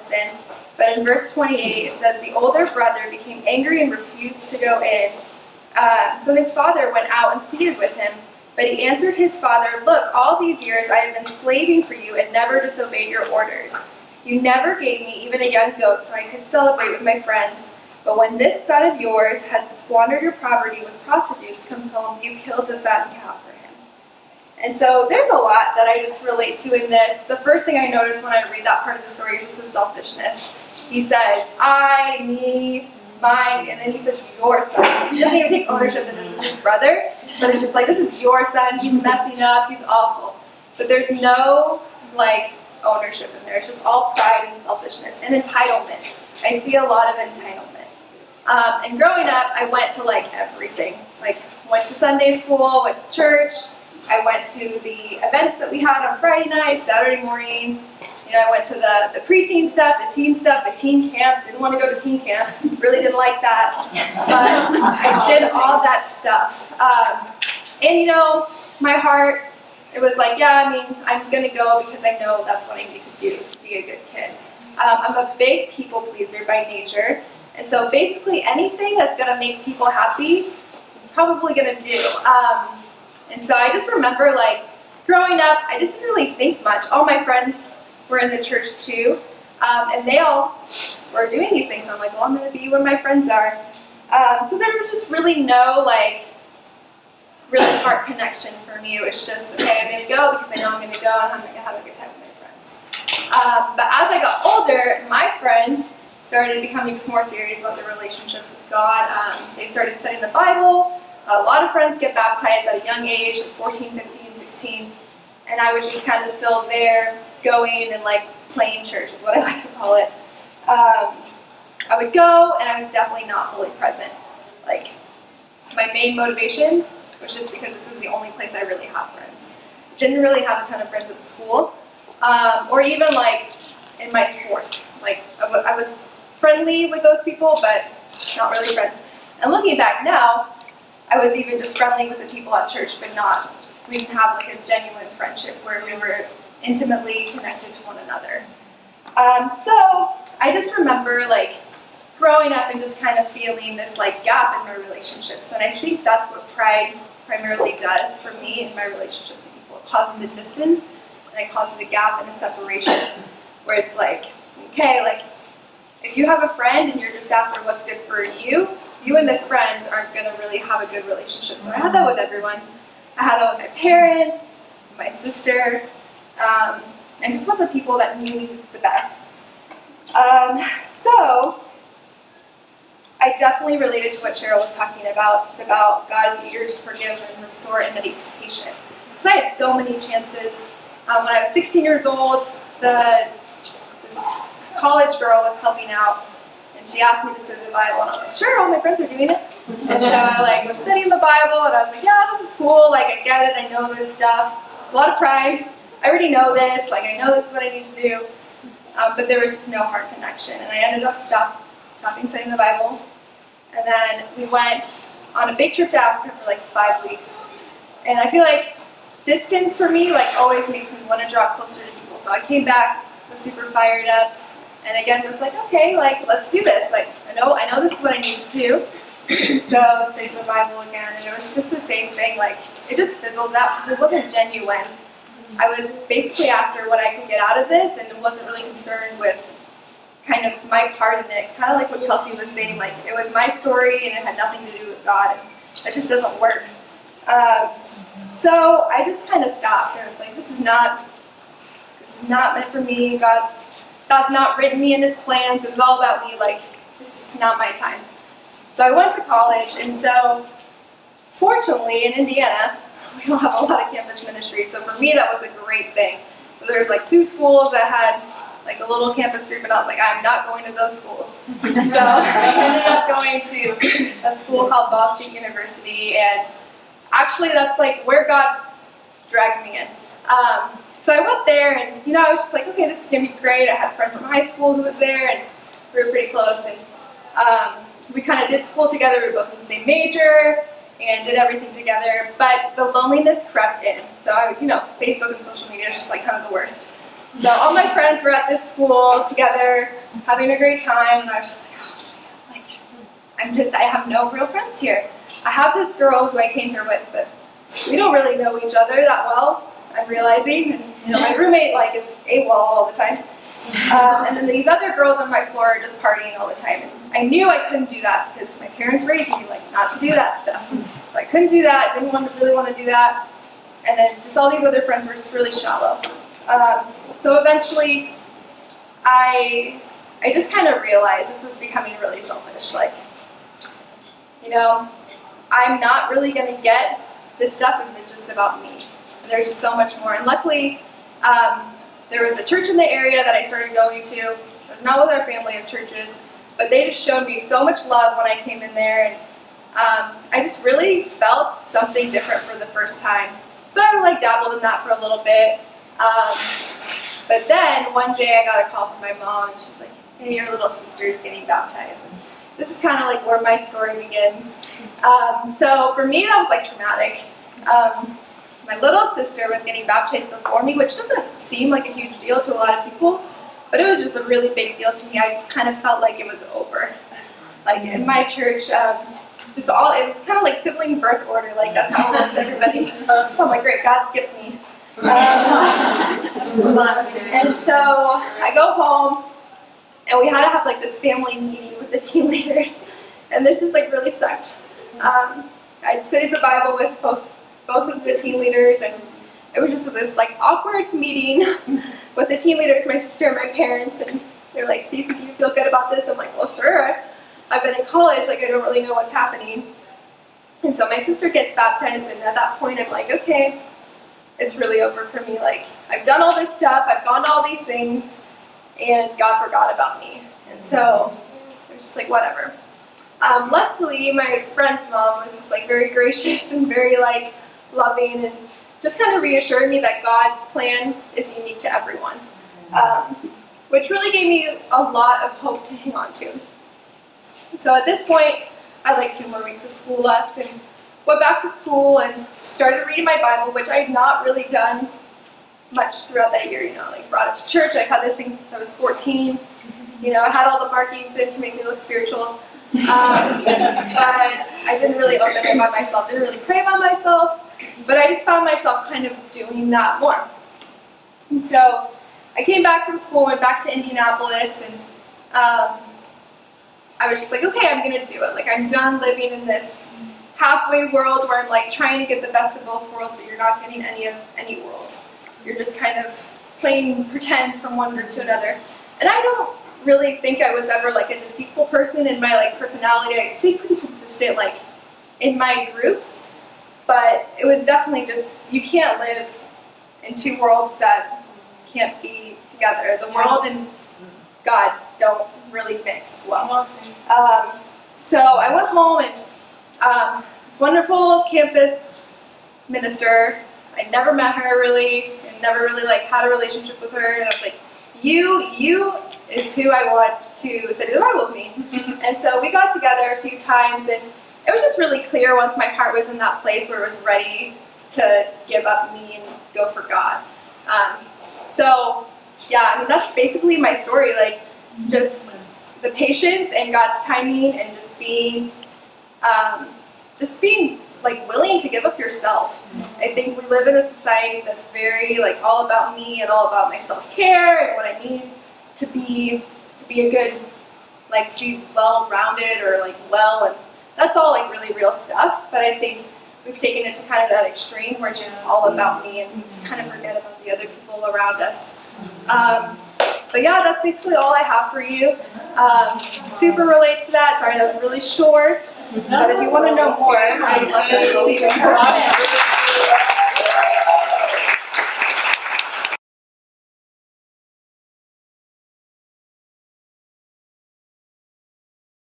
sin. But in verse 28, it says, the older brother became angry and refused to go in. So his father went out and pleaded with him. But he answered his father, look, all these years I have been slaving for you and never disobeyed your orders. You never gave me even a young goat so I could celebrate with my friends. But when this son of yours had squandered your property with prostitutes comes home, you killed the fattened calf for him. And so there's a lot that I just relate to in this. The first thing I notice when I read that part of the story is just the selfishness. He says, I, me, mine, and then he says, your son. He doesn't even take ownership that this is his brother, but it's just like, this is your son, he's messing up, he's awful. But there's no, ownership in there. It's just all pride and selfishness and entitlement. I see a lot of entitlement. And growing up, I went to, everything. Went to Sunday school, went to church. I went to the events that we had on Friday nights, Saturday mornings. I went to the preteen stuff, the teen camp. Didn't want to go to teen camp. Really didn't like that. But I did all that stuff. And my heart, it was I'm going to go because I know that's what I need to do to be a good kid. I'm a big people pleaser by nature. And so basically anything that's going to make people happy, I'm probably going to do. And so I just remember, growing up, I just didn't really think much. All my friends were in the church too, and they all were doing these things. So I'm like, well, I'm going to be where my friends are. So there was just really no, really heart connection for me. It was just, okay, I'm going to go because I know I'm going to go and I'm going to have a good time with my friends. But as I got older, my friends started becoming just more serious about their relationships with God. They started studying the Bible. A lot of friends get baptized at a young age, 14, 15, 16. And I was just kind of still there, going and playing church is what I like to call it. I would go, and I was definitely not fully present. My main motivation was just because this is the only place I really have friends. Didn't really have a ton of friends at school, or even in my sport. I was friendly with those people, but not really friends. And looking back now, I was even just friendly with the people at church, but we didn't have a genuine friendship where we were intimately connected to one another. So I just remember growing up and just kind of feeling this gap in my relationships. And I think that's what pride primarily does for me in my relationships with people. It causes a distance, and it causes a gap and a separation where it's okay, if you have a friend and you're just after what's good for you, you and this friend aren't going to really have a good relationship. So I had that with everyone. I had that with my parents, my sister, and just with the people that knew me the best. So I definitely related to what Cheryl was talking about, just about God is eager to forgive and restore, and that he's patient. Because I had so many chances. When I was 16 years old, this college girl was helping out, and she asked me to study the Bible, and I was like, sure, all my friends are doing it. And so I was studying the Bible, and I was like, yeah, this is cool, I get it, I know this stuff. It's a lot of pride. I already know this, I know this is what I need to do. But there was just no heart connection, and I ended up stopping studying the Bible. And then we went on a big trip to Africa for 5 weeks. And I feel distance for me always makes me want to draw closer to people. So I came back, was super fired up, and again was okay, let's do this. I know this is what I need to do. So studied the Bible again, and it was just the same thing. It just fizzled out because it wasn't genuine. I was basically after what I could get out of this, and wasn't really concerned with kind of my part in it. Kind of like what Kelsey was saying, it was my story and it had nothing to do with God. That just doesn't work. So I just kind of stopped. I was this is not meant for me. God's not written me in his plans. It was all about me. This is just not my time. So I went to college, and so fortunately in Indiana, we don't have a lot of campus ministry. So for me, that was a great thing. So there was 2 schools that had a little campus group, and I was I'm not going to those schools. So I ended up going to a school called Ball State University, and actually that's where God dragged me in. So I went there, and I was just okay, this is gonna be great. I had a friend from high school who was there, and we were pretty close, and we kind of did school together. We were both in the same major and did everything together, but the loneliness crept in. So Facebook and social media is just kind of the worst. So all my friends were at this school together, having a great time, and I was just like, oh man, like, I have no real friends here. I have this girl who I came here with, but we don't really know each other that well, I'm realizing. And, my roommate, like, is AWOL all the time. And then these other girls on my floor are just partying all the time. And I knew I couldn't do that because my parents raised me, like, not to do that stuff. So I couldn't do that, didn't really want to do that. And then just all these other friends were just really shallow. So eventually, I just kind of realized this was becoming really selfish. Like, I'm not really going to get this stuff if it's just about me. And there's just so much more. And luckily, there was a church in the area that I started going to. It was not with our family of churches, but they just showed me so much love when I came in there. And I just really felt something different for the first time. So I dabbled in that for a little bit. But then one day I got a call from my mom, and she's like, hey, your little sister is getting baptized. And this is kind of like where my story begins. So for me, that was like traumatic. My little sister was getting baptized before me, which doesn't seem like a huge deal to a lot of people, but it was just a really big deal to me. I just kind of felt like it was over. Like in my church, it was kind of like sibling birth order. Like that's how it looked everybody. So I'm like, great, God skipped me. And so I go home, and we had to have like this family meeting with the team leaders, and this just like really sucked. I'd studied the Bible with both of the team leaders, and it was just this like awkward meeting with the team leaders, my sister and my parents, and they're like, Stacey, do you feel good about this? I'm like, well, sure. I've been in college, like I don't really know what's happening. And so my sister gets baptized, and at that point I'm like, okay, it's really over for me. Like, I've done all this stuff, I've gone to all these things, and God forgot about me. And so it was just like, whatever. Luckily, my friend's mom was just like very gracious and very like loving, and just kind of reassured me that God's plan is unique to everyone, which really gave me a lot of hope to hang on to. So at this point, I had like 2 more weeks of school left, and went back to school and started reading my Bible, which I had not really done much throughout that year. Like brought it to church. I had this since I was 14. I had all the markings in to make me look spiritual. But I didn't really open it by myself, didn't really pray by myself, but I just found myself kind of doing that more. And so I came back from school, went back to Indianapolis, and I was just like, okay, I'm going to do it. Like, I'm done living in this halfway world where I'm like trying to get the best of both worlds, but you're not getting any world. You're just kind of playing pretend from one group to another. And I don't really think I was ever like a deceitful person in my like personality. I stayed pretty consistent like in my groups, but it was definitely just, you can't live in 2 worlds that can't be together. The world and God don't really mix well. So I went home, and this wonderful campus minister, I never met her really, and never really like had a relationship with her, and I was like, you is who I want to study the Bible with me. And so we got together a few times, and it was just really clear once my heart was in that place where it was ready to give up me and go for God. So yeah, I mean, that's basically my story, like just the patience and God's timing, and just being like willing to give up yourself. I think we live in a society that's very like all about me and all about my self-care and what I need to be a good, like to be well-rounded or like well, and that's all like really real stuff. But I think we've taken it to kind of that extreme where it's just all about me, and we just kind of forget about the other people around us. But yeah, that's basically all I have for you. Super relate to that. Sorry, that was really short. But if you want to know more, I'd love to see you.